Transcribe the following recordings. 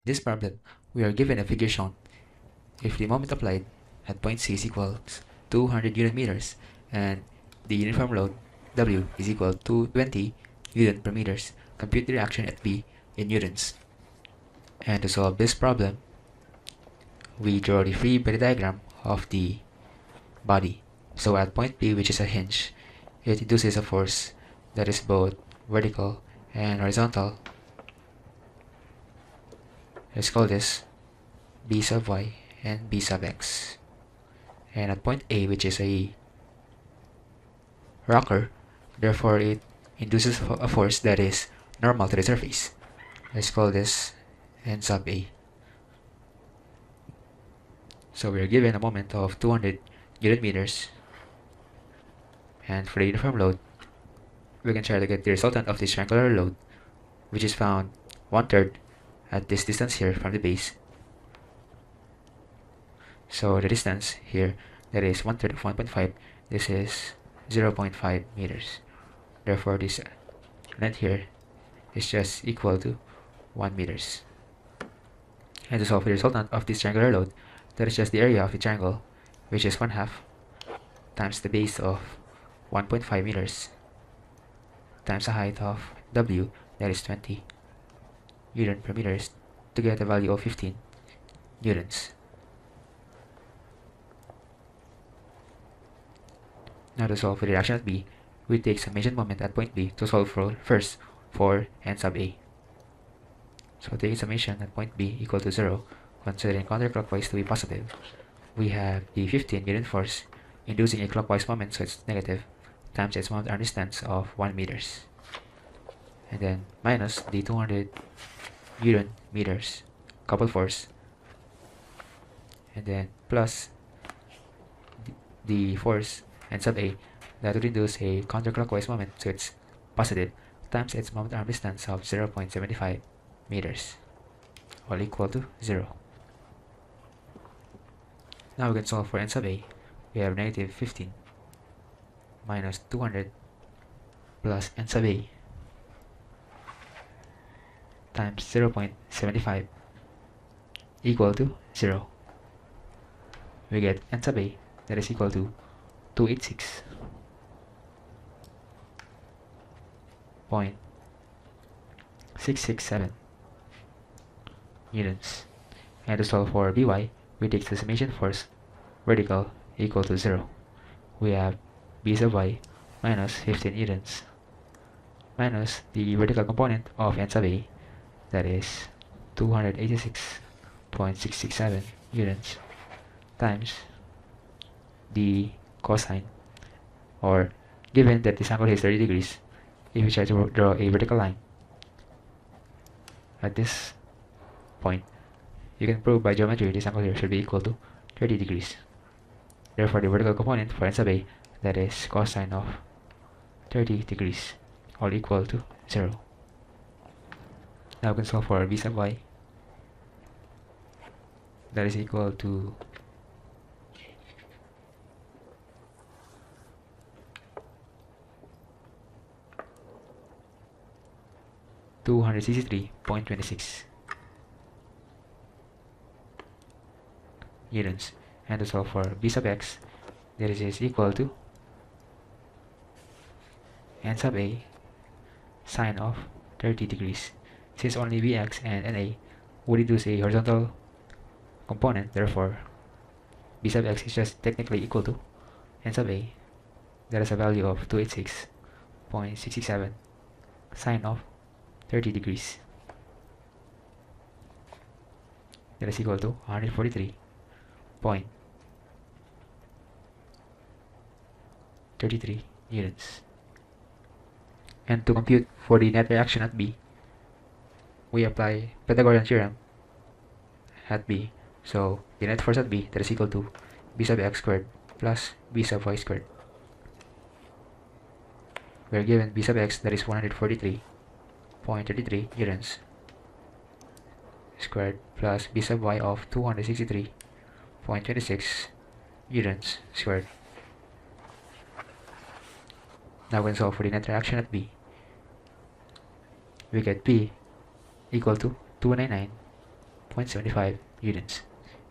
this problem, we are given a figure shown. If the moment applied at point C is equals 200 Newton meters and the uniform load W is equal to 20 Newton per meters, compute the reaction at B in newtons. And to solve this problem, we draw the free body diagram of the body. So at point B, which is a hinge, it induces a force that is both vertical and horizontal. Let's call this B sub y and B sub x. And at point A, which is a rocker, therefore it induces a force that is normal to the surface. Let's call this N sub A. So we are given a moment of 200 Newton meters, and for the uniform load, we can try to get the resultant of this triangular load, which is found 1/3 at this distance here from the base. So the distance here, that is 1/3 of 1.5, this is 0.5 meters. Therefore this length here is just equal to 1 meters. And to solve the resultant of this triangular load, that is just the area of the triangle, which is 1/2 times the base of 1.5 meters times the height of W, that is 20 Newton per meters, to get a value of 15 newtons. Now to solve for the reaction at B, we take summation moment at point B to solve first for N sub A. So taking summation at point B equal to 0, considering counterclockwise to be positive, we have the 15 Newton force inducing a clockwise moment, so it's negative, times its moment arm distance of 1 meters. And then minus the 200 Newton meters coupled force, and then plus the force N sub A that would induce a counterclockwise moment, so it's positive, times its moment arm distance of 0.75 meters, all equal to 0. Now we can solve for N sub A. We have negative 15 minus 200 plus N sub A times 0.75 equal to 0. We get N sub A, that is equal to 286.667 newtons. And to solve for By, we take the summation force vertical equal to 0. We have B sub y minus 15 newtons minus the vertical component of N sub A, that is 286.667 newtons, times the cosine, or given that this angle here is 30 degrees, if we try to draw a vertical line at this point, you can prove by geometry this angle here should be equal to 30 degrees. Therefore the vertical component for N sub A, that is cosine of 30 degrees, all equal to 0. Now we can solve for B sub y, that is equal to 263.26 newtons. And to solve for B sub x, that is equal to N sub A sine of 30 degrees. Since only Bx and Na would induce a horizontal component, therefore B sub x is just technically equal to N sub A, that is a value of 286.67 sine of 30 degrees, that is equal to 143.33 newtons. And to compute for the net reaction at B, we apply Pythagorean theorem at B. So the net force at B, that is equal to B sub x squared plus B sub y squared. We are given B sub x, that is 143.33 newtons squared, plus B sub y of 263.26 newtons squared. Now we can solve for the net reaction at B. We get P equal to 299 0.75 newtons.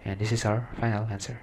And this is our final answer.